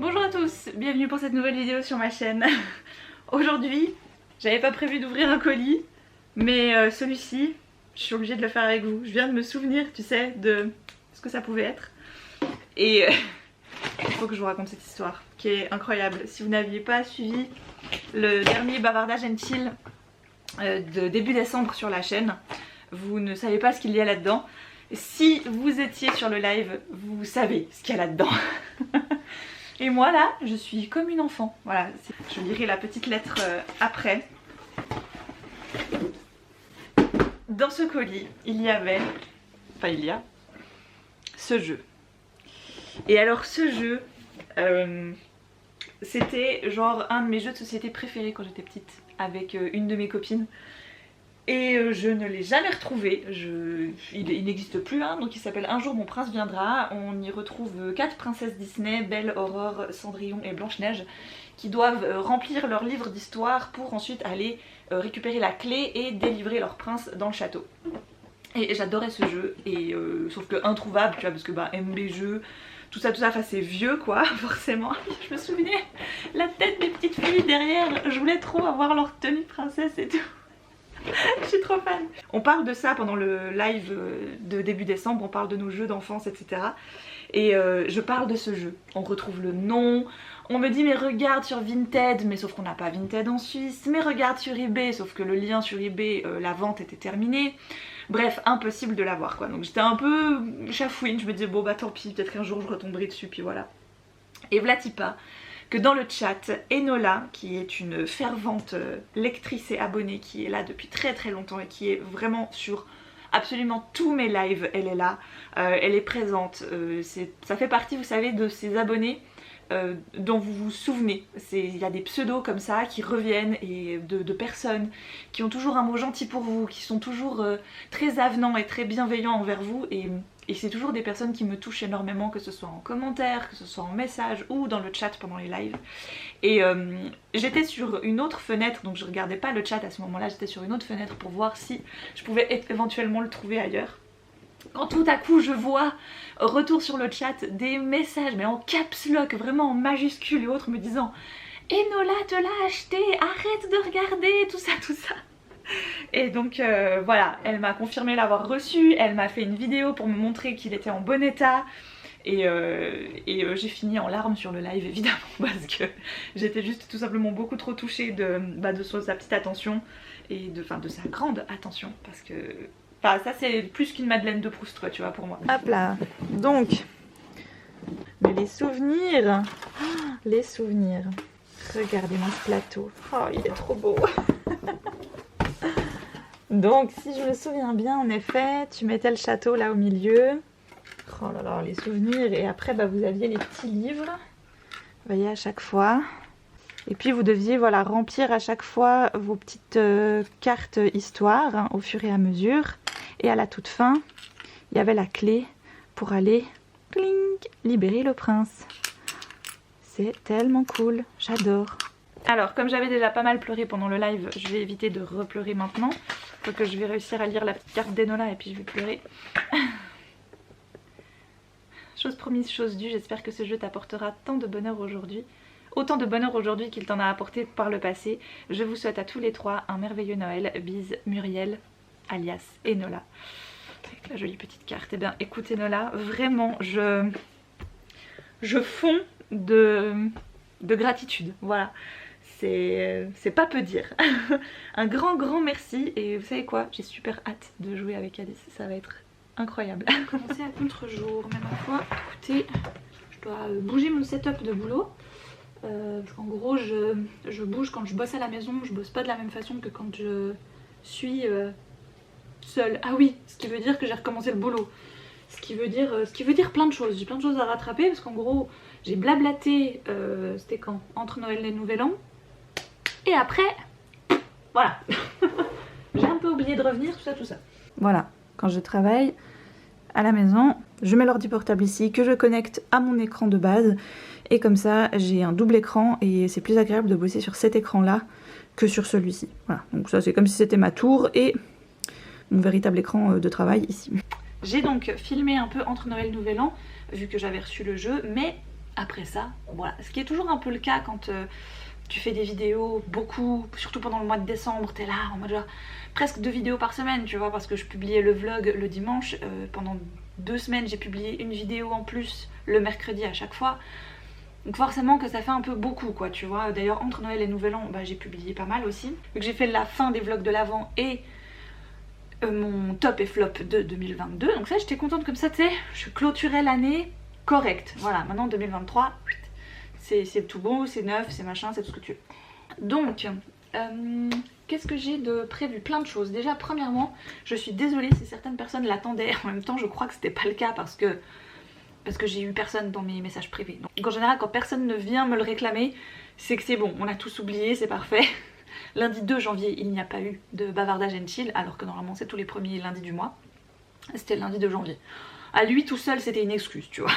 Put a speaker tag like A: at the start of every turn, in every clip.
A: Bonjour à tous, bienvenue pour cette nouvelle vidéo sur ma chaîne. Aujourd'hui, j'avais pas prévu d'ouvrir un colis, mais celui-ci, je suis obligée de le faire avec vous. Je viens de me souvenir, tu sais, de ce que ça pouvait être. Et il faut que je vous raconte cette histoire, qui est incroyable. Si vous n'aviez pas suivi le dernier bavardage and chill de début décembre sur la chaîne, vous ne savez pas ce qu'il y a là-dedans. Si vous étiez sur le live, vous savez ce qu'il y a là-dedans. Et moi là, je suis comme une enfant. Voilà, je lirai la petite lettre après. Dans ce colis, il y avait, enfin il y a, ce jeu. Et alors ce jeu, c'était genre un de mes jeux de société préférés quand j'étais petite, avec une de mes copines. Et je ne l'ai jamais retrouvé, il n'existe plus, hein, donc il s'appelle Un jour mon prince viendra. On y retrouve 4 princesses Disney, Belle, Aurore, Cendrillon et Blanche-Neige, qui doivent remplir leur livre d'histoire pour ensuite aller récupérer la clé et délivrer leur prince dans le château. Et j'adorais ce jeu, et sauf que introuvable, tu vois, parce que bah MB jeux, tout ça, enfin c'est vieux quoi, forcément. Je me souvenais, la tête des petites filles derrière, je voulais trop avoir leur tenue de princesse et tout. Je suis trop fan. On parle de ça pendant le live de début décembre, on parle de nos jeux d'enfance, etc. Et je parle de ce jeu. On retrouve le nom, on me dit mais regarde sur Vinted, mais sauf qu'on n'a pas Vinted en Suisse, mais regarde sur eBay, sauf que le lien sur eBay, la vente était terminée. Bref, impossible de l'avoir quoi. Donc j'étais un peu chafouine, je me disais bon bah tant pis, peut-être qu'un jour je retomberai dessus, puis voilà. Et vlatipa que dans le chat, Enola, qui est une fervente lectrice et abonnée, qui est là depuis très très longtemps et qui est vraiment sur absolument tous mes lives, elle est là, elle est présente, ça fait partie, vous savez, de ces abonnés dont vous vous souvenez. Il y a des pseudos comme ça qui reviennent, et de personnes qui ont toujours un mot gentil pour vous, qui sont toujours très avenants et très bienveillants envers vous, et c'est toujours des personnes qui me touchent énormément, que ce soit en commentaire, que ce soit en message ou dans le chat pendant les lives. Et j'étais sur une autre fenêtre, donc je regardais pas le chat à ce moment-là, j'étais sur une autre fenêtre pour voir si je pouvais éventuellement le trouver ailleurs. Quand tout à coup je vois, retour sur le chat, des messages mais en caps lock, vraiment en majuscules et autres, me disant « Enola te l'a acheté, arrête de regarder, tout ça, tout ça ». Et donc voilà, elle m'a confirmé l'avoir reçu, elle m'a fait une vidéo pour me montrer qu'il était en bon état. Et j'ai fini en larmes sur le live évidemment, parce que j'étais juste tout simplement beaucoup trop touchée de sa petite attention et de sa grande attention, parce que ça c'est plus qu'une Madeleine de Proust quoi, tu vois, pour moi. Hop là, donc mais les souvenirs, regardez-moi ce plateau, oh il est trop beau. Donc si je me souviens bien, en effet, tu mettais le château là au milieu. Oh là là, les souvenirs. Et après vous aviez les petits livres, vous voyez, à chaque fois. Et puis vous deviez voilà, remplir à chaque fois vos petites cartes histoire, hein, au fur et à mesure. Et à la toute fin, il y avait la clé pour aller cling, libérer le prince. C'est tellement cool, j'adore. Alors, comme j'avais déjà pas mal pleuré pendant le live, je vais éviter de repleurer maintenant. Faut que je vais réussir à lire la petite carte d'Enola et puis je vais pleurer. Chose promise, chose due, j'espère que ce jeu t'apportera tant de bonheur aujourd'hui. Autant de bonheur aujourd'hui qu'il t'en a apporté par le passé. Je vous souhaite à tous les trois un merveilleux Noël. Bise, Muriel, alias Enola. Avec la jolie petite carte. Eh bien, écoute Enola, vraiment, je fonds de gratitude. Voilà. C'est pas peu dire. Un grand merci, et vous savez quoi, j'ai super hâte de jouer avec Alice, ça va être incroyable. Commencer à contre-jour, mais ma foi, écoutez, je dois bouger mon setup de boulot, parce qu'en gros je bouge quand je bosse à la maison, je bosse pas de la même façon que quand je suis seule. Ah oui, ce qui veut dire que j'ai recommencé le boulot. Ce qui veut dire plein de choses, j'ai plein de choses à rattraper, parce qu'en gros j'ai blablaté, c'était quand? Entre Noël et Nouvel An. Et après, voilà, j'ai un peu oublié de revenir, tout ça. Voilà, quand je travaille à la maison, je mets l'ordi portable ici, que je connecte à mon écran de base. Et comme ça, j'ai un double écran et c'est plus agréable de bosser sur cet écran-là que sur celui-ci. Voilà, donc ça c'est comme si c'était ma tour et mon véritable écran de travail ici. J'ai donc filmé un peu entre Noël et Nouvel An, vu que j'avais reçu le jeu, mais après ça, voilà. Ce qui est toujours un peu le cas quand tu fais des vidéos, beaucoup, surtout pendant le mois de décembre, t'es là en mode genre presque 2 vidéos par semaine, tu vois, parce que je publiais le vlog le dimanche, pendant 2 semaines j'ai publié une vidéo en plus le mercredi à chaque fois. Donc forcément que ça fait un peu beaucoup quoi, tu vois. D'ailleurs entre Noël et Nouvel An, bah, j'ai publié pas mal aussi. Vu que j'ai fait la fin des vlogs de l'Avent et mon top et flop de 2022. Donc ça j'étais contente comme ça, tu sais, je clôturais l'année correcte. Voilà, maintenant 2023, c'est tout bon, c'est neuf, c'est machin, c'est tout ce que tu veux. Donc, qu'est-ce que j'ai de prévu? Plein de choses. Déjà premièrement, je suis désolée si certaines personnes l'attendaient. En même temps je crois que c'était pas le cas parce que j'ai eu personne dans mes messages privés. Donc en général quand personne ne vient me le réclamer, c'est que c'est bon, on a tous oublié, c'est parfait. Lundi 2 janvier, il n'y a pas eu de bavardage and chill, alors que normalement c'est tous les premiers lundis du mois. C'était le lundi 2 janvier. À lui tout seul c'était une excuse, tu vois.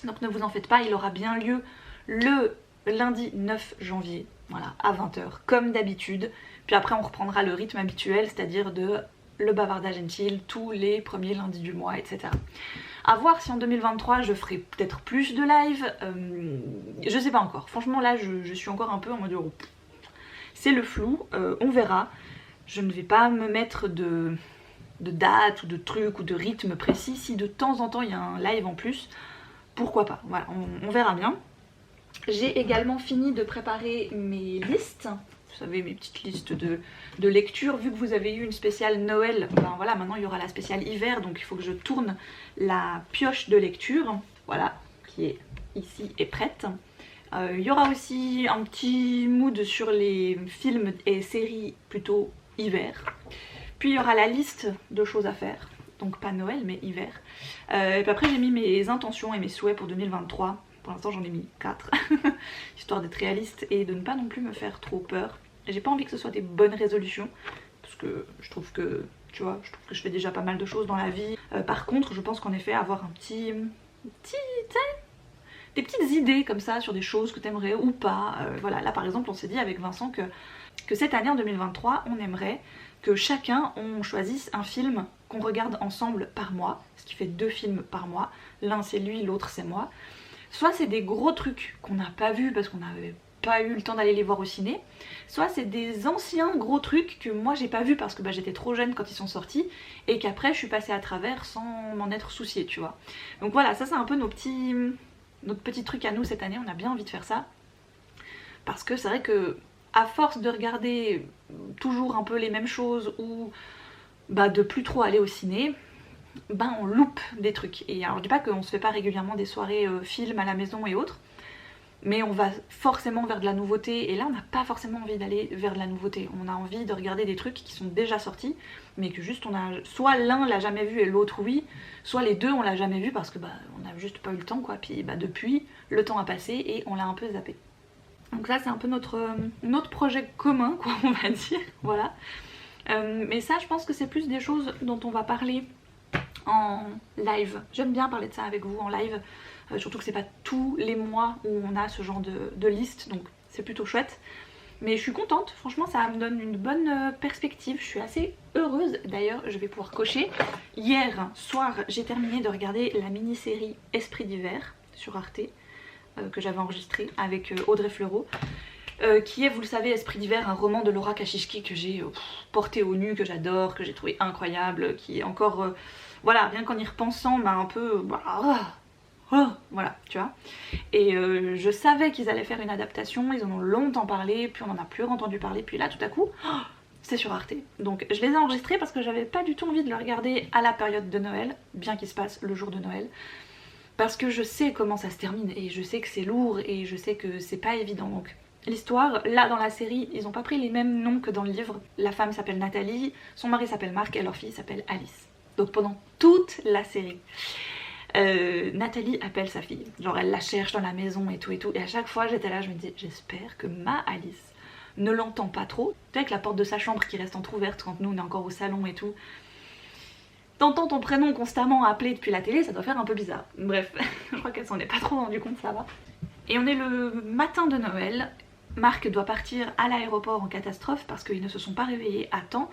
A: Donc ne vous en faites pas, il aura bien lieu le lundi 9 janvier, voilà, à 20 h, comme d'habitude. Puis après on reprendra le rythme habituel, c'est-à-dire de le bavardage and chill tous les premiers lundis du mois, etc. À voir si en 2023 je ferai peut-être plus de live, je sais pas encore. Franchement là je suis encore un peu en mode oh, c'est le flou, on verra. Je ne vais pas me mettre de date ou de truc ou de rythme précis. Si de temps en temps il y a un live en plus, pourquoi pas, voilà, on verra bien. J'ai également fini de préparer mes listes. Vous savez, mes petites listes de lecture. Vu que vous avez eu une spéciale Noël, ben voilà, maintenant il y aura la spéciale hiver, donc il faut que je tourne la pioche de lecture, voilà, qui est ici et prête. Il y aura aussi un petit mood sur les films et séries plutôt hiver. Puis il y aura la liste de choses à faire, donc pas Noël mais hiver. Et puis après j'ai mis mes intentions et mes souhaits pour 2023. Pour l'instant j'en ai mis 4, histoire d'être réaliste et de ne pas non plus me faire trop peur. J'ai pas envie que ce soit des bonnes résolutions, parce que je trouve que, tu vois, je trouve que je fais déjà pas mal de choses dans la vie. Par contre, je pense qu'en effet avoir un petit des petites idées comme ça sur des choses que t'aimerais ou pas. Voilà, là par exemple on s'est dit avec Vincent que cette année en 2023 on aimerait que chacun on choisisse un film qu'on regarde ensemble par mois, ce qui fait 2 films par mois. L'un c'est lui, l'autre c'est moi. Soit c'est des gros trucs qu'on n'a pas vus parce qu'on n'avait pas eu le temps d'aller les voir au ciné, soit c'est des anciens gros trucs que moi j'ai pas vus parce que bah, j'étais trop jeune quand ils sont sortis et qu'après je suis passée à travers sans m'en être souciée, tu vois. Donc voilà, ça c'est un peu notre petit truc à nous cette année, on a bien envie de faire ça. Parce que c'est vrai que à force de regarder toujours un peu les mêmes choses ou bah, de plus trop aller au ciné, ben on loupe des trucs. Et alors je dis pas qu'on se fait pas régulièrement des soirées films à la maison et autres, mais on va forcément vers de la nouveauté, et là on n'a pas forcément envie d'aller vers de la nouveauté. On a envie de regarder des trucs qui sont déjà sortis, mais que juste on a, soit l'un l'a jamais vu et l'autre oui, soit les deux on l'a jamais vu parce que bah on a juste pas eu le temps quoi, puis bah depuis le temps a passé et on l'a un peu zappé. Donc là c'est un peu notre projet commun quoi on va dire, voilà. Mais ça je pense que c'est plus des choses dont on va parler en live. J'aime bien parler de ça avec vous en live, surtout que c'est pas tous les mois où on a ce genre de liste, donc c'est plutôt chouette. Mais je suis contente, franchement ça me donne une bonne perspective, je suis assez heureuse. D'ailleurs je vais pouvoir cocher. Hier soir j'ai terminé de regarder la mini-série Esprit d'hiver sur Arte, que j'avais enregistrée avec Audrey Fleurot. Qui est, vous le savez, Esprit d'hiver, un roman de Laura Kashishki que j'ai porté au nu, que j'adore, que j'ai trouvé incroyable, qui est encore, voilà, rien qu'en y repensant, m'a un peu, voilà, tu vois. Et je savais qu'ils allaient faire une adaptation, ils en ont longtemps parlé, puis on en a plus entendu parler, puis là tout à coup, c'est sur Arte. Donc je les ai enregistrés parce que j'avais pas du tout envie de le regarder à la période de Noël, bien qu'il se passe le jour de Noël. Parce que je sais comment ça se termine, et je sais que c'est lourd, et je sais que c'est pas évident, donc... L'histoire, là dans la série, ils ont pas pris les mêmes noms que dans le livre. La femme s'appelle Nathalie, son mari s'appelle Marc et leur fille s'appelle Alice. Donc pendant toute la série, Nathalie appelle sa fille. Genre elle la cherche dans la maison et tout. Et à chaque fois j'étais là, je me disais j'espère que ma Alice ne l'entend pas trop. Tu sais, avec la porte de sa chambre qui reste entrouverte quand nous on est encore au salon et tout. T'entends ton prénom constamment appelé depuis la télé, ça doit faire un peu bizarre. Bref, je crois qu'elle s'en est pas trop rendu compte, ça va. Et on est le matin de Noël. Marc doit partir à l'aéroport en catastrophe parce qu'ils ne se sont pas réveillés à temps.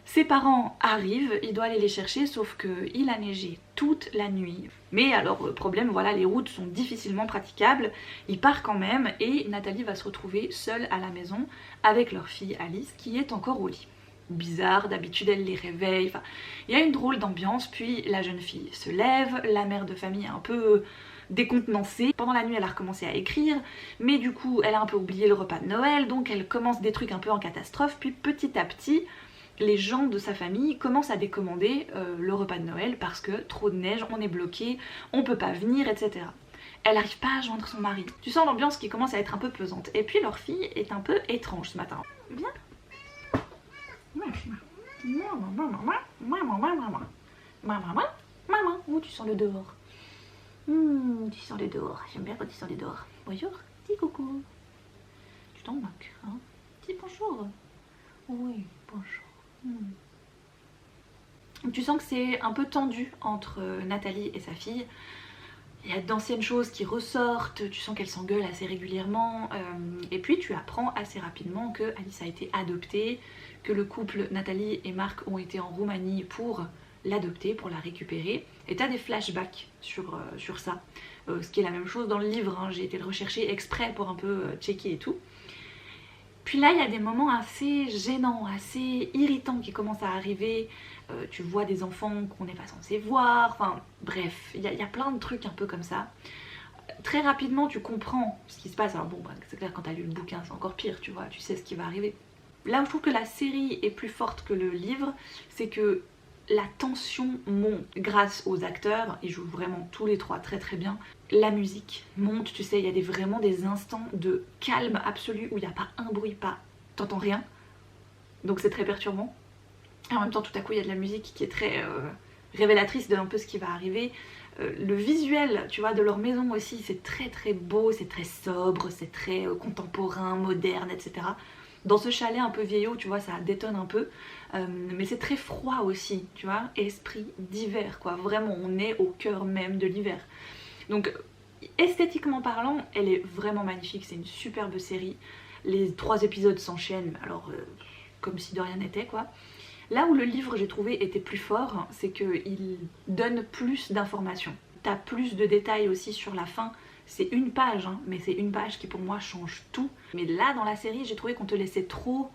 A: Ses parents arrivent, il doit aller les chercher, sauf qu'il a neigé toute la nuit. Mais alors, problème, voilà, les routes sont difficilement praticables, il part quand même et Nathalie va se retrouver seule à la maison avec leur fille Alice qui est encore au lit. Bizarre, d'habitude elle les réveille, enfin, il y a une drôle d'ambiance, puis la jeune fille se lève, la mère de famille est un peu décontenancée. Pendant la nuit elle a recommencé à écrire, mais du coup elle a un peu oublié le repas de Noël, donc elle commence des trucs un peu en catastrophe, puis petit à petit les gens de sa famille commencent à décommander le repas de Noël parce que trop de neige, on est bloqué, on peut pas venir, etc. Elle n'arrive pas à joindre son mari. Tu sens l'ambiance qui commence à être un peu pesante. Et puis leur fille est un peu étrange ce matin. Viens. Maman, où tu sens le dehors? Tu sens le dehors, j'aime bien quand tu sens le dehors. Bonjour, dis coucou. Tu t'en moques, hein? Dis bonjour. Oui, bonjour. Tu sens que c'est un peu tendu entre Nathalie et sa fille. Il y a d'anciennes choses qui ressortent, tu sens qu'elle s'engueule assez régulièrement. Et puis tu apprends assez rapidement que Alice a été adoptée, que le couple Nathalie et Marc ont été en Roumanie pour l'adopter, pour la récupérer. Et tu as des flashbacks sur ça, ce qui est la même chose dans le livre, hein. J'ai été le rechercher exprès pour un peu checker et tout. Puis là il y a des moments assez gênants, assez irritants qui commencent à arriver. Tu vois des enfants qu'on n'est pas censé voir, enfin bref, il y a plein de trucs un peu comme ça. Très rapidement tu comprends ce qui se passe, alors bon bah, c'est clair quand tu as lu le bouquin c'est encore pire, tu vois, tu sais ce qui va arriver. Là où je trouve que la série est plus forte que le livre, c'est que la tension monte grâce aux acteurs, ils jouent vraiment tous les trois très très bien. La musique monte, tu sais, il y a vraiment des instants de calme absolu où il n'y a pas un bruit, t'entends rien, donc c'est très perturbant. Et en même temps tout à coup il y a de la musique qui est très révélatrice de un peu ce qui va arriver. Le visuel, tu vois, de leur maison aussi, c'est très très beau, c'est très sobre, c'est très contemporain, moderne, etc. Dans ce chalet un peu vieillot, tu vois, ça détonne un peu, mais c'est très froid aussi, tu vois, esprit d'hiver, quoi. Vraiment, on est au cœur même de l'hiver. Donc, esthétiquement parlant, elle est vraiment magnifique, c'est une superbe série. Les 3 épisodes s'enchaînent, alors comme si de rien n'était, quoi. Là où le livre, j'ai trouvé, était plus fort, c'est qu'il donne plus d'informations. T'as plus de détails aussi sur la fin. C'est une page, hein, mais c'est une page qui pour moi change tout. Mais là, dans la série, j'ai trouvé qu'on te laissait trop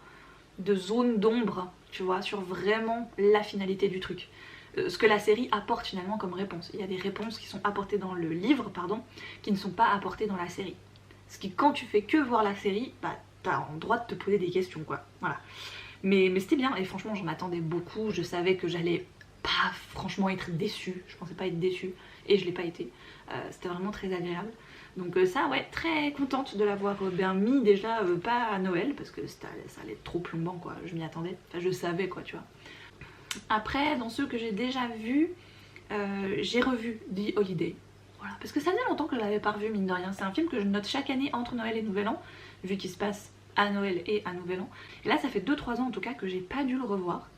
A: de zones d'ombre, tu vois, sur vraiment la finalité du truc. Ce que la série apporte finalement comme réponse. Il y a des réponses qui sont apportées dans le livre, pardon, qui ne sont pas apportées dans la série. Ce qui, quand tu fais que voir la série, bah t'as le droit de te poser des questions, quoi. Voilà. Mais c'était bien, et franchement j'en attendais beaucoup, je savais que j'allais pas franchement être déçue, je pensais pas être déçue, et je l'ai pas été. C'était vraiment très agréable. Donc ça, ouais, très contente de l'avoir bien mis déjà, pas à Noël, parce que ça allait être trop plombant, quoi, je m'y attendais, enfin je savais, quoi, tu vois. Après, dans ceux que j'ai déjà vus, j'ai revu The Holiday. Voilà, parce que ça faisait longtemps que je l'avais pas revu, mine de rien. C'est un film que je note chaque année entre Noël et Nouvel An, vu qu'il se passe à Noël et à Nouvel An. Et là ça fait 2-3 ans en tout cas que j'ai pas dû le revoir.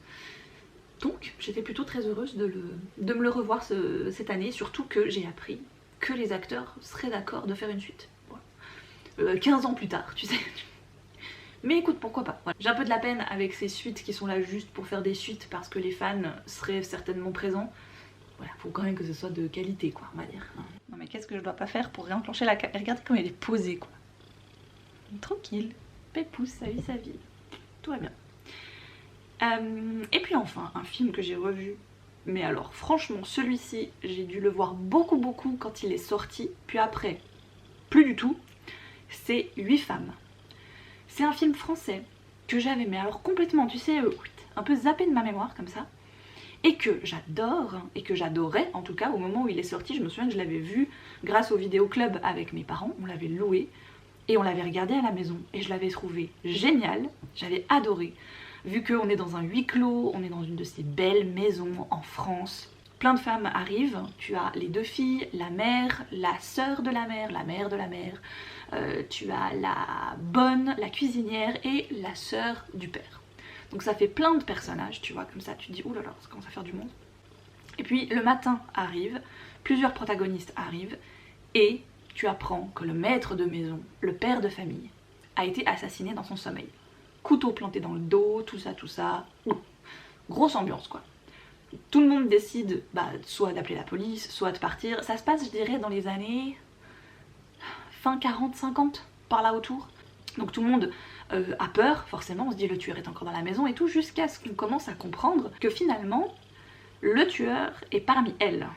A: Donc j'étais plutôt très heureuse de me le revoir cette année, surtout que j'ai appris que les acteurs seraient d'accord de faire une suite. Voilà. 15 ans plus tard, tu sais. Mais écoute, pourquoi pas. Voilà. J'ai un peu de la peine avec ces suites qui sont là juste pour faire des suites parce que les fans seraient certainement présents. Voilà, faut quand même que ce soit de qualité, quoi, on va dire. Non mais qu'est-ce que je dois pas faire pour réenclencher la caméra? Regardez comme elle est posée, quoi. Tranquille. Pépouze, sa vie, tout va bien. Et puis enfin, un film que j'ai revu, mais alors franchement celui-ci, j'ai dû le voir beaucoup quand il est sorti, puis après, plus du tout, c'est 8 femmes. C'est un film français que j'avais, mais alors complètement, tu sais, un peu zappé de ma mémoire comme ça, et que j'adore, et que j'adorais, en tout cas au moment où il est sorti, je me souviens que je l'avais vu grâce au vidéoclub avec mes parents, on l'avait loué, et on l'avait regardé à la maison et je l'avais trouvé génial, j'avais adoré. Vu qu'on est dans un huis clos, on est dans une de ces belles maisons en France. Plein de femmes arrivent, tu as les 2 filles, la mère, la sœur de la mère, la mère de la mère, tu as la bonne, la cuisinière et la sœur du père. Donc ça fait plein de personnages, tu vois, comme ça tu te dis oulala, ça commence à faire du monde. Et puis le matin arrive, plusieurs protagonistes arrivent et tu apprends que le maître de maison, le père de famille, a été assassiné dans son sommeil. Couteau planté dans le dos, tout ça.
B: grosse ambiance quoi. Tout le monde décide soit d'appeler la police, soit de partir. Ça se passe, je dirais, dans les années fin 40-50, par là autour. Donc tout le monde a peur, forcément, on se dit le tueur est encore dans la maison et tout, jusqu'à ce qu'on commence à comprendre que finalement, le tueur est parmi elles.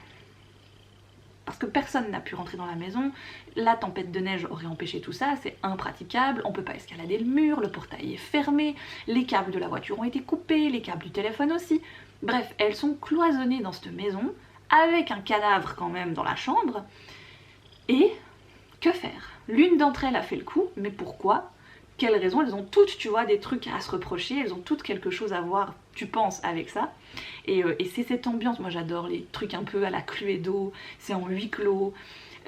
B: Parce que personne n'a pu rentrer dans la maison, la tempête de neige aurait empêché tout ça, c'est impraticable, on peut pas escalader le mur, le portail est fermé, les câbles de la voiture ont été coupés, les câbles du téléphone aussi. Bref, elles sont cloisonnées dans cette maison, avec un cadavre quand même dans la chambre, et que faire? L'une d'entre elles a fait le coup, mais pourquoi? Quelles raisons? Elles ont toutes, tu vois, des trucs à se reprocher, elles ont toutes quelque chose à voir, tu penses, avec ça. Et c'est cette ambiance, moi j'adore les trucs un peu à la Cluedo, c'est en huis clos,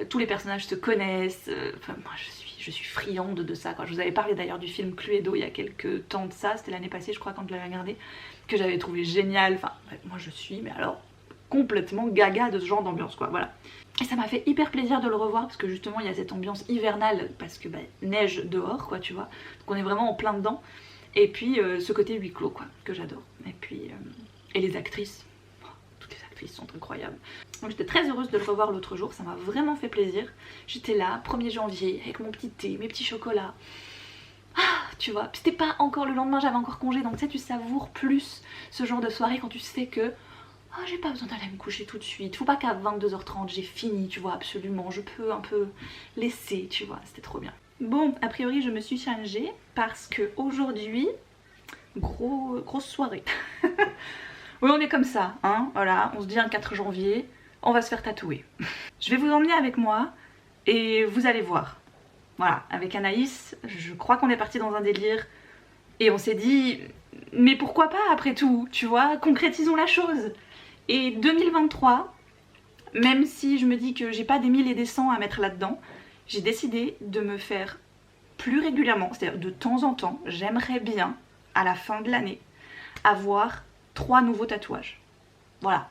B: tous les personnages se connaissent, enfin moi je suis friande de ça, quoi. Je vous avais parlé d'ailleurs du film Cluedo il y a quelques temps de ça, c'était l'année passée je crois quand je l'avais regardé, que j'avais trouvé génial, enfin moi je suis, mais alors complètement gaga de ce genre d'ambiance quoi, voilà. Et ça m'a fait hyper plaisir de le revoir parce que justement il y a cette ambiance hivernale parce que neige dehors quoi tu vois, donc on est vraiment en plein dedans. Et puis ce côté huis clos quoi, que j'adore. Et puis et les actrices, toutes les actrices sont incroyables. Donc j'étais très heureuse de le revoir l'autre jour, ça m'a vraiment fait plaisir. J'étais là, 1er janvier, avec mon petit thé, mes petits chocolats. Ah, tu vois, c'était pas encore le lendemain, j'avais encore congé, donc tu sais, tu savoures plus ce genre de soirée quand tu sais que oh, j'ai pas besoin d'aller me coucher tout de suite, faut pas qu'à 22h30 j'ai fini, tu vois, absolument, je peux un peu laisser, tu vois, c'était trop bien. Bon, a priori je me suis changée parce que aujourd'hui, grosse soirée. Oui, on est comme ça, hein, voilà, on se dit un 4 janvier, on va se faire tatouer. Je vais vous emmener avec moi et vous allez voir. Voilà, avec Anaïs, je crois qu'on est parti dans un délire et on s'est dit, mais pourquoi pas après tout, tu vois, concrétisons la chose. Et 2023, même si je me dis que j'ai pas des 1000 et des 100 à mettre là-dedans, j'ai décidé de me faire plus régulièrement, c'est-à-dire de temps en temps, j'aimerais bien, à la fin de l'année, avoir 3 nouveaux tatouages. Voilà.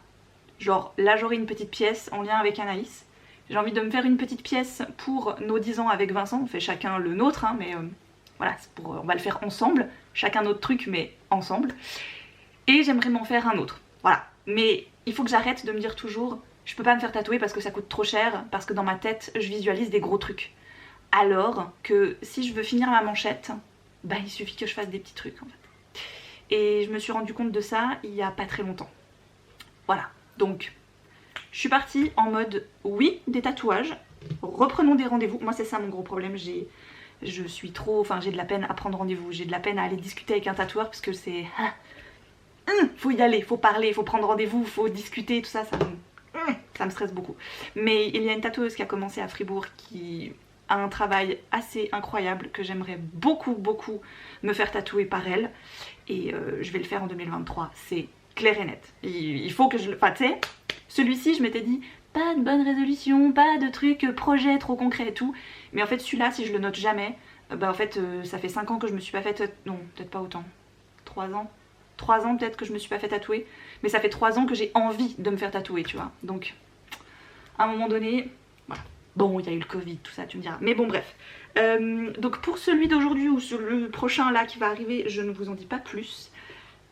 B: Genre, là j'aurai une petite pièce en lien avec Anaïs. J'ai envie de me faire une petite pièce pour nos 10 ans avec Vincent, on fait chacun le nôtre, hein, mais voilà, on va le faire ensemble, chacun notre truc, mais ensemble. Et j'aimerais m'en faire un autre, voilà. Mais il faut que j'arrête de me dire toujours, je peux pas me faire tatouer parce que ça coûte trop cher, parce que dans ma tête, je visualise des gros trucs. Alors que si je veux finir ma manchette, il suffit que je fasse des petits trucs en fait. Et je me suis rendu compte de ça il y a pas très longtemps. Voilà, donc je suis partie en mode oui, des tatouages, reprenons des rendez-vous. Moi c'est ça mon gros problème, j'ai de la peine à prendre rendez-vous, j'ai de la peine à aller discuter avec un tatoueur parce que c'est... faut y aller, faut parler, faut prendre rendez-vous, faut discuter, tout ça, ça me stresse beaucoup. Mais il y a une tatoueuse qui a commencé à Fribourg qui a un travail assez incroyable que j'aimerais beaucoup me faire tatouer par elle. Et je vais le faire en 2023, c'est clair et net. Il faut que je le... Enfin tu sais, celui-ci je m'étais dit, pas de bonne résolution, pas de truc projet trop concret et tout. Mais en fait celui-là, si je le note jamais, en fait ça fait 5 ans que je me suis pas fait... Non, peut-être pas autant. 3 ans. 3 ans peut-être que je me suis pas fait tatouer, mais ça fait 3 ans que j'ai envie de me faire tatouer, tu vois. Donc, à un moment donné, voilà. Bon, il y a eu le Covid, tout ça, tu me diras. Mais bon, bref. Donc pour celui d'aujourd'hui ou sur le prochain là qui va arriver, je ne vous en dis pas plus.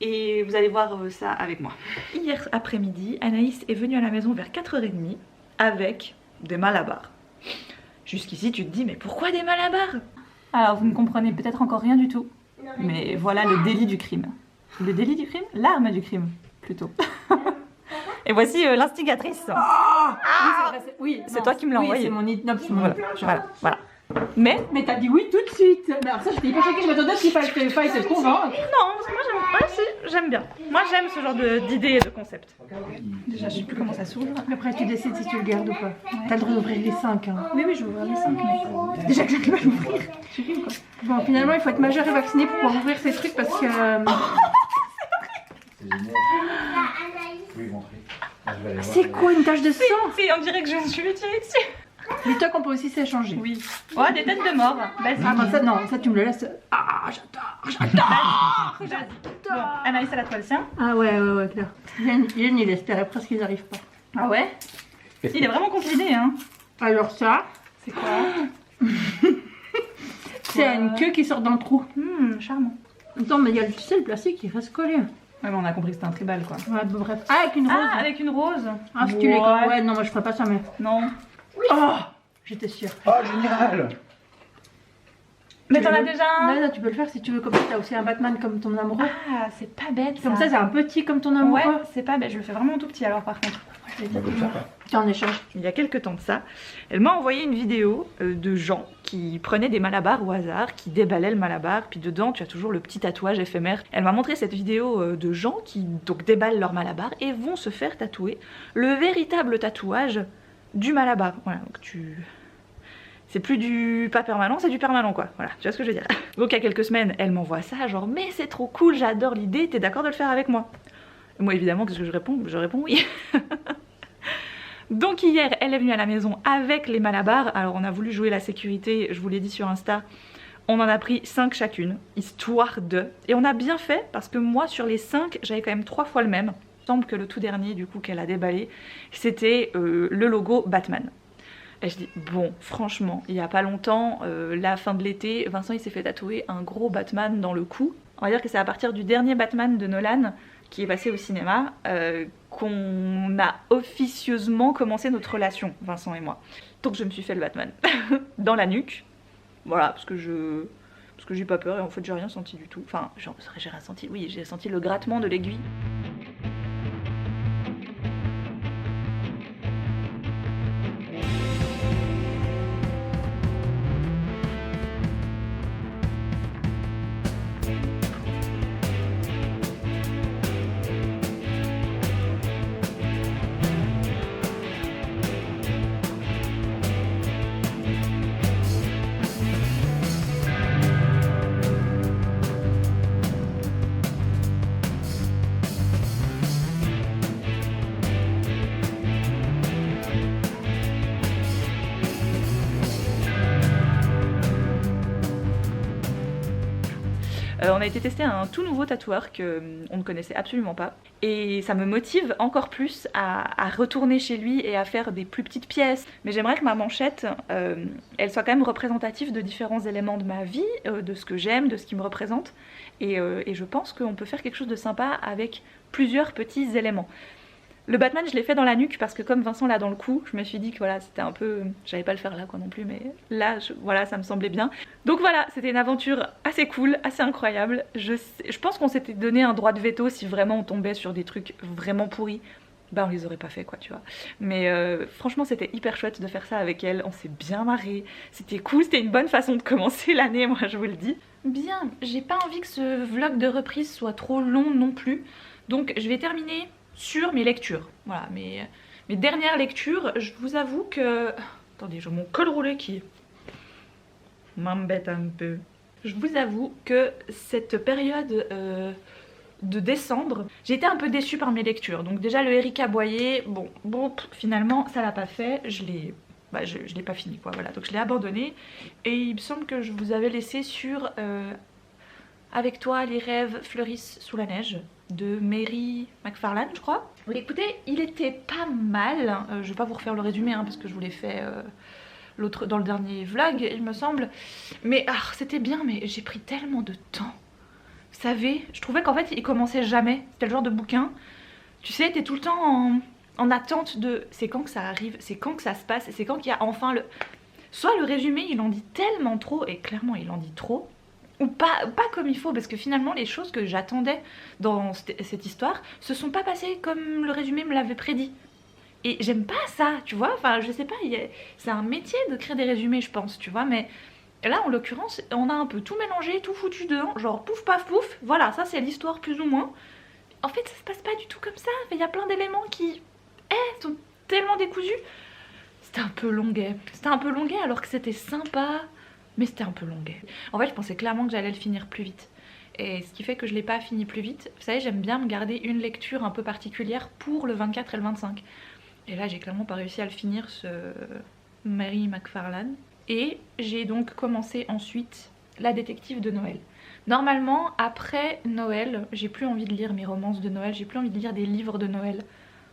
B: Et vous allez voir ça avec moi. Hier après-midi, Anaïs est venue à la maison vers 4h30 avec des malabars. Jusqu'ici, tu te dis, mais pourquoi des malabars? Alors, vous ne comprenez peut-être encore rien du tout. Mais voilà le délit du crime. Le délit du crime? L'arme du crime, plutôt. Et voici l'instigatrice. Oui, c'est toi qui me l'as envoyé.
C: C'est mon
B: Voilà. Mais
C: t'as dit oui tout de suite. Mais alors ça, j'étais hyper choquée. Je m'attendais qu'il faille se convaincre.
B: non, parce que moi j'aime bien. Moi j'aime ce genre d'idées et de concepts. Déjà, je sais plus comment ça s'ouvre.
C: Après, tu décides si tu le gardes ou pas. T'as le droit d'ouvrir les 5. Hein.
B: Oui, je vais ouvrir les 5. Mais...
C: Déjà que j'arrive à l'ouvrir. Bon, finalement, il faut être majeur et vacciné pour pouvoir ouvrir ces trucs parce que... C'est quoi une tache de sang?
B: On dirait que je me suis tirée dessus.
C: Dis-toi qu'on peut aussi s'échanger.
B: Oui. Oh, des têtes de mort. Vas-y.
C: Ah non, ça tu me le laisses. Ah, j'adore.
B: Bon, Anaïs, elle a toi le sien.
C: Ah ouais, clair. Yann, il espérait presque qu'ils arrivent pas.
B: Ah ouais? Il est vraiment compliqué, hein.
C: Alors ça...
B: C'est quoi?
C: C'est une queue qui sort dans le trou.
B: Charmant.
C: Attends, mais il y a tu sais, le plastique qui reste collé.
A: Ouais, mais on a compris que c'était un tribal quoi.
C: Ouais, bah, bref. Ah, avec une rose.
A: Ah, avec une rose.
C: Ah, stylé
A: Ouais.
C: quoi. Ouais, non, moi je ferais pas ça, mais.
A: Non.
C: Oh, j'étais sûre.
D: Oh, génial!
A: Mais t'en as déjà un.
C: Non, non, tu peux le faire si tu veux, comme ça, t'as aussi un Batman comme ton amoureux.
A: Ah, c'est pas bête
C: Comme ça, c'est un petit comme ton amoureux.
A: Ouais, c'est pas bête. Je le fais vraiment tout petit alors par contre.
C: Je vais
D: On va comme ça, quoi.
C: Tiens, en échange.
A: Il y a quelques temps de ça, elle m'a envoyé une vidéo de gens qui prenaient des malabars au hasard, qui déballaient le malabar, puis dedans tu as toujours le petit tatouage éphémère. Elle m'a montré cette vidéo de gens qui donc déballent leur malabar et vont se faire tatouer le véritable tatouage du malabar. Voilà, donc c'est plus du pas permanent, c'est du permanent quoi. Voilà, tu vois ce que je veux dire. Donc il y a quelques semaines, elle m'envoie ça, genre mais c'est trop cool, j'adore l'idée, t'es d'accord de le faire avec moi? Et moi évidemment, qu'est-ce que je réponds? Je réponds oui. Donc hier, elle est venue à la maison avec les malabars. Alors on a voulu jouer la sécurité, je vous l'ai dit sur Insta. On en a pris 5 chacune, histoire de... Et on a bien fait, parce que moi sur les 5, j'avais quand même 3 fois le même. Il me semble que le tout dernier du coup qu'elle a déballé, c'était le logo Batman. Et je dis, bon, franchement, il y a pas longtemps, la fin de l'été, Vincent il s'est fait tatouer un gros Batman dans le cou. On va dire que c'est à partir du dernier Batman de Nolan, qui est passé au cinéma, qu'on a officieusement commencé notre relation, Vincent et moi. Donc je me suis fait le Batman dans la nuque, voilà, parce que j'ai pas peur et en fait j'ai rien senti du tout. Enfin, j'ai rien senti, oui, j'ai senti le grattement de l'aiguille. On a été tester un tout nouveau tatoueur qu'on ne connaissait absolument pas et ça me motive encore plus à retourner chez lui et à faire des plus petites pièces. Mais j'aimerais que ma manchette, elle soit quand même représentative de différents éléments de ma vie, de ce que j'aime, de ce qui me représente et je pense qu'on peut faire quelque chose de sympa avec plusieurs petits éléments. Le Batman je l'ai fait dans la nuque parce que comme Vincent l'a dans le cou, je me suis dit que voilà c'était un peu... J'allais pas le faire là quoi non plus mais là voilà ça me semblait bien. Donc voilà, c'était une aventure assez cool, assez incroyable. Je pense qu'on s'était donné un droit de veto si vraiment on tombait sur des trucs vraiment pourris. Bah on les aurait pas fait quoi tu vois. Mais franchement c'était hyper chouette de faire ça avec elle, on s'est bien marré. C'était cool, c'était une bonne façon de commencer l'année moi je vous le dis. Bien, j'ai pas envie que ce vlog de reprise soit trop long non plus. Donc je vais terminer sur mes lectures, voilà, mes dernières lectures. Je vous avoue que... Attendez, j'ai mon col roulé qui m'embête un peu. Je vous avoue que cette période de décembre, j'ai été un peu déçue par mes lectures. Donc déjà le Erika Boyer, bon finalement ça l'a pas fait, je l'ai pas fini quoi, voilà, donc je l'ai abandonné. Et il me semble que je vous avais laissé sur Avec toi les rêves fleurissent sous la neige de Mary McFarlane je crois. Oui, écoutez, il était pas mal, je vais pas vous refaire le résumé hein, parce que je vous l'ai fait dans le dernier vlog il me semble. Mais c'était bien mais j'ai pris tellement de temps. Vous savez, je trouvais qu'en fait il commençait jamais, c'était le genre de bouquin, tu sais, t'es tout le temps en attente de c'est quand que ça arrive, c'est quand que ça se passe, c'est quand qu'il y a enfin le... Soit le résumé il en dit tellement trop et clairement il en dit trop, ou pas comme il faut parce que finalement les choses que j'attendais dans cette histoire se sont pas passées comme le résumé me l'avait prédit. Et j'aime pas ça, tu vois, enfin je sais pas, c'est un métier de créer des résumés je pense, tu vois, mais là en l'occurrence on a un peu tout mélangé, tout foutu dedans, genre pouf paf pouf, voilà ça c'est l'histoire plus ou moins. En fait ça se passe pas du tout comme ça, il y a plein d'éléments qui sont tellement décousus. C'était un peu longuet, alors que c'était sympa. Mais c'était un peu longuet. En fait je pensais clairement que j'allais le finir plus vite. Et ce qui fait que je l'ai pas fini plus vite. Vous savez j'aime bien me garder une lecture un peu particulière pour le 24 et le 25. Et là j'ai clairement pas réussi à le finir ce Mary McFarlane. Et j'ai donc commencé ensuite La détective de Noël. Normalement après Noël j'ai plus envie de lire mes romances de Noël, j'ai plus envie de lire des livres de Noël.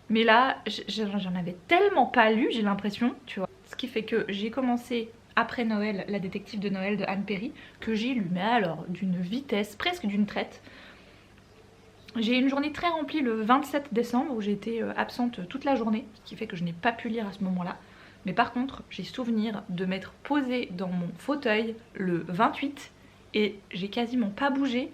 A: Mais là j'en avais tellement pas lu j'ai l'impression, tu vois. Ce qui fait que j'ai commencé après Noël, La détective de Noël de Anne Perry, que j'ai lu, mais alors d'une vitesse, presque d'une traite.
B: J'ai eu une journée très remplie le 27 décembre où j'ai été absente toute la journée, ce qui fait que je n'ai pas pu lire à ce moment-là. Mais par contre, j'ai souvenir de m'être posée dans mon fauteuil le 28 et j'ai quasiment pas bougé.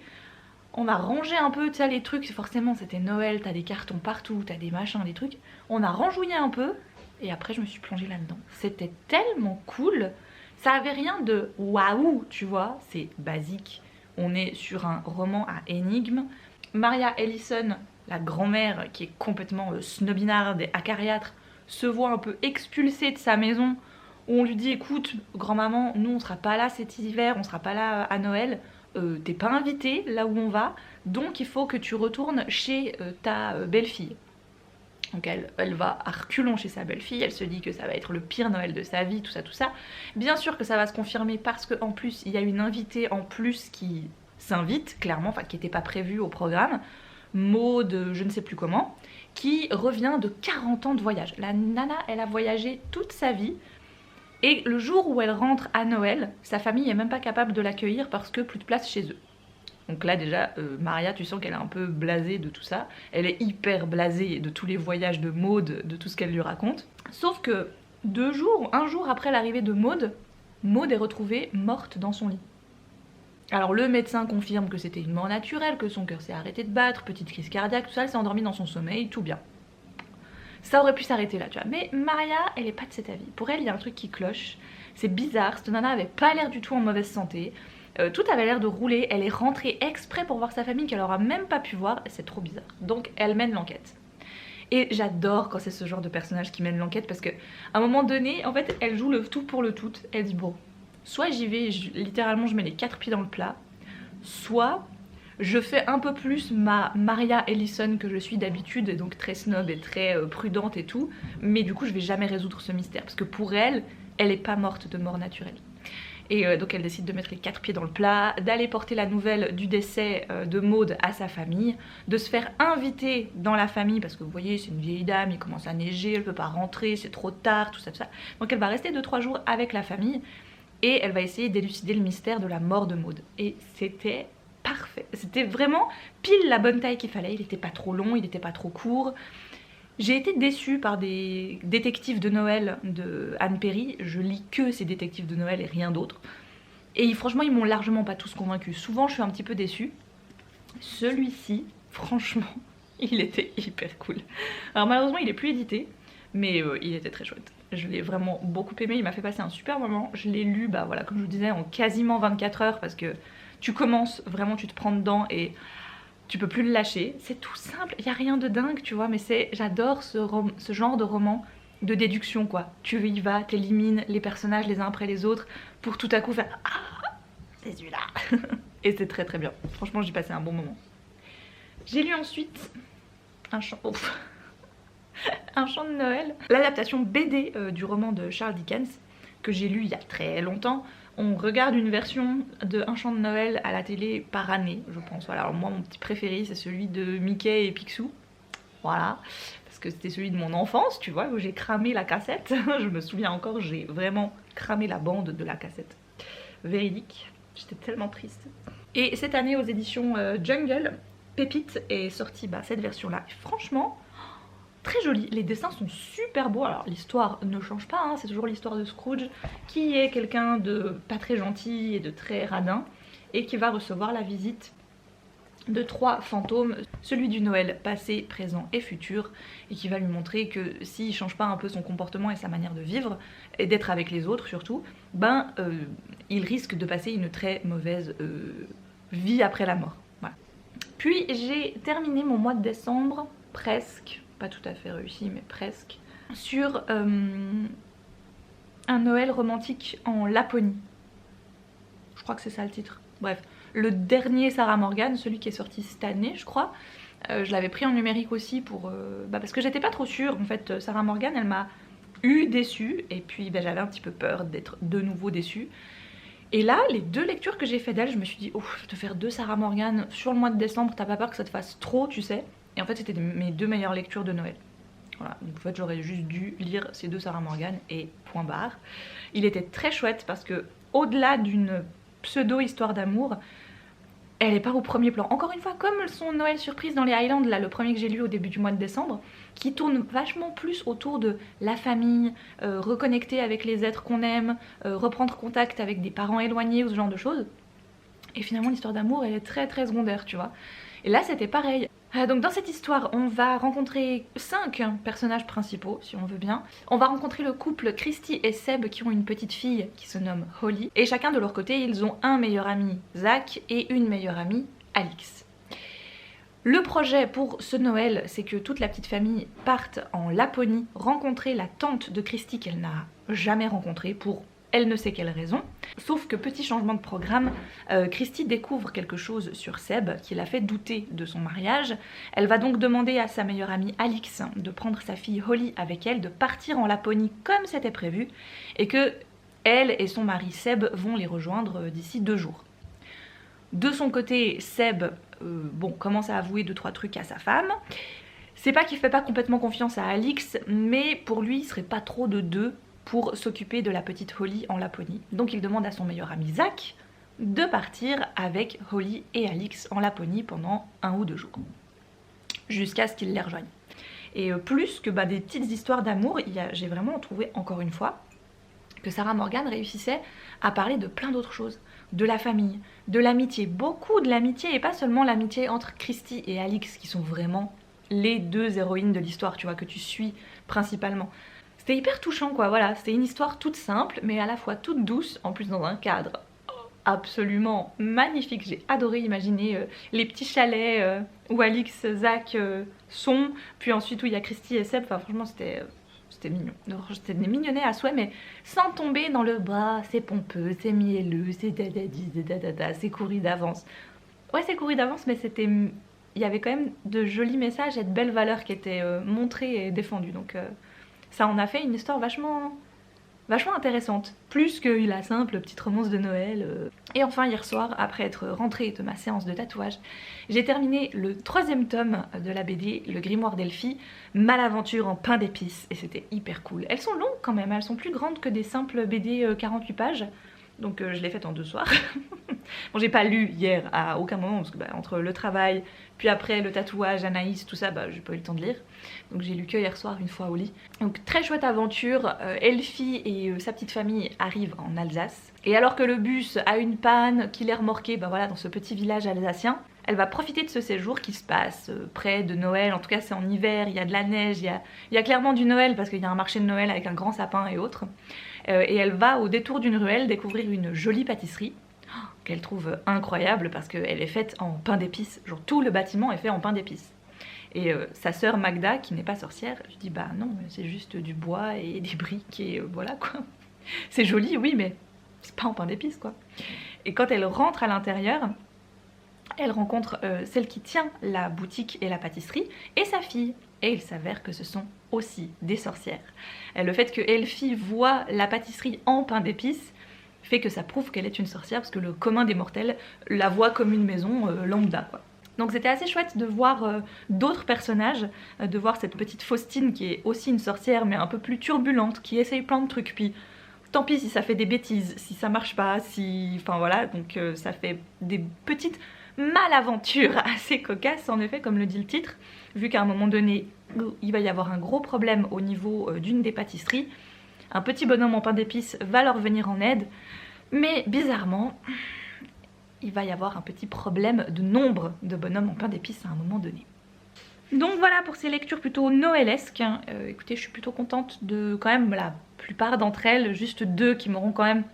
B: On a rangé un peu, tu sais, les trucs, forcément c'était Noël, t'as des cartons partout, t'as des machins, des trucs. On a ranjouillé un peu et après je me suis plongée là-dedans. C'était tellement cool, ça avait rien de waouh, tu vois, c'est basique. On est sur un roman à énigmes. Maria Ellison, la grand-mère qui est complètement snobinarde et acariâtre, se voit un peu expulsée de sa maison où on lui dit écoute grand-maman, nous on sera pas là cet hiver, on sera pas là à Noël, t'es pas invitée là où on va, donc il faut que tu retournes chez ta belle-fille. Donc elle va à reculons chez sa belle-fille, elle se dit que ça va être le pire Noël de sa vie, tout ça, tout ça. Bien sûr que ça va se confirmer parce qu'en plus il y a une invitée en plus qui s'invite, clairement, enfin qui n'était pas prévue au programme, Maud, je ne sais plus comment, qui revient de 40 ans de voyage. La nana, elle a voyagé toute sa vie et le jour où elle rentre à Noël, sa famille est même pas capable de l'accueillir parce que plus de place chez eux. Donc là déjà, Maria, tu sens qu'elle est un peu blasée de tout ça. Elle est hyper blasée de tous les voyages de Maud, de tout ce qu'elle lui raconte. Sauf que un jour après l'arrivée de Maud, Maud est retrouvée morte dans son lit. Alors le médecin confirme que c'était une mort naturelle, que son cœur s'est arrêté de battre, petite crise cardiaque, tout ça, elle s'est endormie dans son sommeil, tout bien. Ça aurait pu s'arrêter là, tu vois. Mais Maria, elle est pas de cet avis. Pour elle, il y a un truc qui cloche. C'est bizarre, cette nana avait pas l'air du tout en mauvaise santé. Tout avait l'air de rouler, elle est rentrée exprès pour voir sa famille qu'elle aura même pas pu voir, c'est trop bizarre. Donc elle mène l'enquête. Et j'adore quand c'est ce genre de personnage qui mène l'enquête parce que à un moment donné, en fait, elle joue le tout pour le tout. Elle dit bon, soit j'y vais, littéralement je mets les 4 pieds dans le plat, soit je fais un peu plus ma Maria Ellison que je suis d'habitude, et donc très snob et très prudente et tout, mais du coup je vais jamais résoudre ce mystère parce que pour elle, elle est pas morte de mort naturelle. Et donc elle décide de mettre les 4 pieds dans le plat, d'aller porter la nouvelle du décès de Maud à sa famille, de se faire inviter dans la famille, parce que vous voyez c'est une vieille dame, il commence à neiger, elle peut pas rentrer, c'est trop tard, tout ça, tout ça. Donc elle va rester 2-3 jours avec la famille, et elle va essayer d'élucider le mystère de la mort de Maud. Et c'était parfait, c'était vraiment pile la bonne taille qu'il fallait, il était pas trop long, il était pas trop court. J'ai été déçue par des détectives de Noël de Anne Perry, je lis que ces détectives de Noël et rien d'autre. Et franchement ils m'ont largement pas tous convaincue, souvent je suis un petit peu déçue. Celui-ci, franchement, il était hyper cool. Alors malheureusement il est plus édité, mais il était très chouette. Je l'ai vraiment beaucoup aimé, il m'a fait passer un super moment. Je l'ai lu, bah voilà, comme je vous disais, en quasiment 24 heures parce que tu commences, vraiment tu te prends dedans et tu peux plus le lâcher. C'est tout simple, il n'y a rien de dingue, tu vois, mais j'adore ce genre de roman de déduction, quoi. Tu y vas, t'élimines les personnages les uns après les autres pour tout à coup faire « Ah, c'est celui-là !» Et c'est très très bien. Franchement, j'ai passé un bon moment. J'ai lu ensuite un chant de Noël, l'adaptation BD du roman de Charles Dickens, que j'ai lu il y a très longtemps. On regarde une version de Un chant de Noël à la télé par année, je pense. Voilà. Alors moi, mon petit préféré, c'est celui de Mickey et Picsou. Voilà. Parce que c'était celui de mon enfance, tu vois, où j'ai cramé la cassette. Je me souviens encore, j'ai vraiment cramé la bande de la cassette. Véridique. J'étais tellement triste. Et cette année, aux éditions Jungle, Pépite est sortie cette version-là. Franchement, très jolie, les dessins sont super beaux. Alors l'histoire ne change pas, hein, c'est toujours l'histoire de Scrooge qui est quelqu'un de pas très gentil et de très radin et qui va recevoir la visite de 3 fantômes, celui du Noël passé, présent et futur, et qui va lui montrer que s'il change pas un peu son comportement et sa manière de vivre et d'être avec les autres surtout, il risque de passer une très mauvaise vie après la mort. Voilà. Puis j'ai terminé mon mois de décembre, presque, pas tout à fait réussi mais presque, sur un Noël romantique en Laponie. Je crois que c'est ça le titre. Bref, le dernier Sarah Morgan, celui qui est sorti cette année je crois. Je l'avais pris en numérique aussi pour parce que j'étais pas trop sûre. En fait Sarah Morgan elle m'a eu déçue et puis j'avais un petit peu peur d'être de nouveau déçue. Et là les 2 lectures que j'ai fait d'elle, je me suis dit oh, te faire 2 Sarah Morgan sur le mois de décembre, t'as pas peur que ça te fasse trop, tu sais. Et en fait c'était mes 2 meilleures lectures de Noël. Voilà, donc en fait j'aurais juste dû lire ces 2 Sarah Morgan et point barre. Il était très chouette parce que au-delà d'une pseudo histoire d'amour, elle part au premier plan. Encore une fois, comme son Noël surprise dans les Highlands, là, le premier que j'ai lu au début du mois de décembre, qui tourne vachement plus autour de la famille, reconnecter avec les êtres qu'on aime, reprendre contact avec des parents éloignés ou ce genre de choses. Et finalement l'histoire d'amour elle est très très secondaire, tu vois. Et là c'était pareil. Donc dans cette histoire on va rencontrer 5 personnages principaux si on veut bien. On va rencontrer le couple Christy et Seb qui ont une petite fille qui se nomme Holly. Et chacun de leur côté ils ont un meilleur ami, Zach, et une meilleure amie, Alix. Le projet pour ce Noël, c'est que toute la petite famille parte en Laponie rencontrer la tante de Christy qu'elle n'a jamais rencontrée pour elle ne sait quelle raison. Sauf que petit changement de programme, Christy découvre quelque chose sur Seb qui la fait douter de son mariage. Elle va donc demander à sa meilleure amie Alix de prendre sa fille Holly avec elle, de partir en Laponie comme c'était prévu, et que elle et son mari Seb vont les rejoindre d'ici 2 jours. De son côté, Seb commence à avouer 2-3 trucs à sa femme. C'est pas qu'il fait pas complètement confiance à Alix, mais pour lui il serait pas trop de deux pour s'occuper de la petite Holly en Laponie. Donc il demande à son meilleur ami Zach de partir avec Holly et Alix en Laponie pendant 1 ou 2 jours. Jusqu'à ce qu'ils les rejoignent. Et plus que des petites histoires d'amour, j'ai vraiment trouvé encore une fois que Sarah Morgan réussissait à parler de plein d'autres choses. De la famille, de l'amitié, beaucoup de l'amitié, et pas seulement l'amitié entre Christy et Alix qui sont vraiment les 2 héroïnes de l'histoire, tu vois, que tu suis principalement. C'était hyper touchant quoi, voilà, c'était une histoire toute simple mais à la fois toute douce, en plus dans un cadre absolument magnifique. J'ai adoré imaginer les petits chalets où Alix, Zach sont, puis ensuite où il y a Christy et Seb, enfin franchement c'était mignon. C'était mignonnet à souhait mais sans tomber dans le c'est pompeux, c'est mielleux, c'est dadadi, c'est couru d'avance. Ouais c'est couru d'avance mais c'était... Il y avait quand même de jolis messages et de belles valeurs qui étaient montrées et défendues donc... Ça en a fait une histoire vachement intéressante, plus que la simple petite romance de Noël. Et enfin hier soir, après être rentrée de ma séance de tatouage, j'ai terminé le 3e tome de la BD, Le Grimoire d'Elfie, Malaventure en pain d'épices, et c'était hyper cool. Elles sont longues quand même, elles sont plus grandes que des simples BD 48 pages, donc je l'ai faite en 2 soirs. Bon j'ai pas lu hier à aucun moment, parce que entre le travail, puis après le tatouage, Anaïs, tout ça, j'ai pas eu le temps de lire. Donc j'ai lu que hier soir une fois au lit. Donc très chouette aventure, Elfie et sa petite famille arrivent en Alsace. Et alors que le bus a une panne qui l'est remorqué dans ce petit village alsacien, elle va profiter de ce séjour qui se passe près de Noël, en tout cas c'est en hiver, il y a de la neige, il y a clairement du Noël parce qu'il y a un marché de Noël avec un grand sapin et autres. Et elle va au détour d'une ruelle découvrir une jolie pâtisserie qu'elle trouve incroyable parce qu'elle est faite en pain d'épices, genre tout le bâtiment est fait en pain d'épices. Et sa sœur Magda, qui n'est pas sorcière, lui dit non, c'est juste du bois et des briques et voilà quoi. C'est joli, oui, mais c'est pas en pain d'épices quoi. Et quand elle rentre à l'intérieur, elle rencontre celle qui tient la boutique et la pâtisserie et sa fille. Et il s'avère que ce sont aussi des sorcières. Et le fait que Elfie voit la pâtisserie en pain d'épices fait que ça prouve qu'elle est une sorcière parce que le commun des mortels la voit comme une maison lambda quoi. Donc c'était assez chouette de voir d'autres personnages, de voir cette petite Faustine qui est aussi une sorcière mais un peu plus turbulente, qui essaye plein de trucs, puis tant pis si ça fait des bêtises, si ça marche pas, enfin voilà, donc ça fait des petites malaventures assez cocasses en effet comme le dit le titre, vu qu'à un moment donné il va y avoir un gros problème au niveau d'une des pâtisseries, un petit bonhomme en pain d'épices va leur venir en aide, mais bizarrement... il va y avoir un petit problème de nombre de bonhommes en pain d'épices à un moment donné. Donc voilà pour ces lectures plutôt noëlesques. Écoutez, je suis plutôt contente de quand même la plupart d'entre elles, juste 2 qui m'auront quand même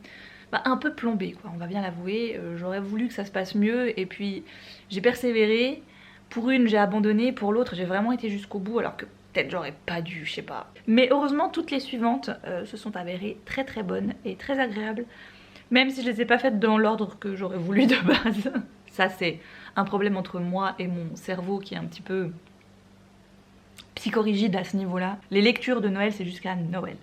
B: un peu plombée quoi, on va bien l'avouer. J'aurais voulu que ça se passe mieux et puis j'ai persévéré. Pour une j'ai abandonné, pour l'autre j'ai vraiment été jusqu'au bout alors que peut-être j'aurais pas dû, je sais pas. Mais heureusement toutes les suivantes se sont avérées très très bonnes et très agréables. Même si je les ai pas faites dans l'ordre que j'aurais voulu de base. Ça c'est un problème entre moi et mon cerveau qui est un petit peu psychorigide à ce niveau là. Les lectures de Noël c'est jusqu'à Noël.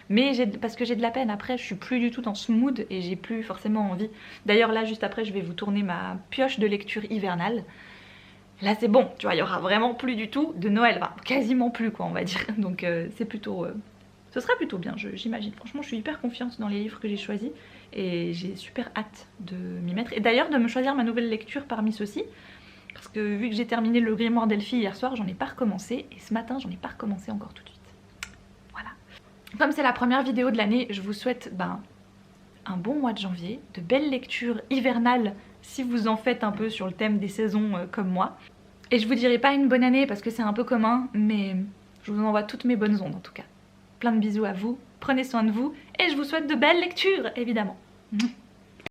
B: Mais parce que j'ai de la peine après, je suis plus du tout dans ce mood et j'ai plus forcément envie. D'ailleurs là juste après je vais vous tourner ma pioche de lecture hivernale. Là c'est bon, tu vois, il y aura vraiment plus du tout de Noël, enfin quasiment plus quoi on va dire. Donc c'est plutôt
A: ce sera plutôt bien, j'imagine. Franchement, je suis hyper confiante dans les livres que j'ai choisis et j'ai super hâte de m'y mettre. Et d'ailleurs de me choisir ma nouvelle lecture parmi ceux-ci, parce que vu que j'ai terminé le Grimoire d'Elphie hier soir, j'en ai pas recommencé, et ce matin j'en ai pas recommencé encore tout de suite. Voilà. Comme c'est la première vidéo de l'année, je vous souhaite un bon mois de janvier, de belles lectures hivernales si vous en faites un peu sur le thème des saisons comme moi. Et je vous dirai pas une bonne année parce que c'est un peu commun, mais je vous envoie toutes mes bonnes ondes en tout cas. Plein de bisous à vous, prenez soin de vous, et je vous souhaite de belles lectures évidemment.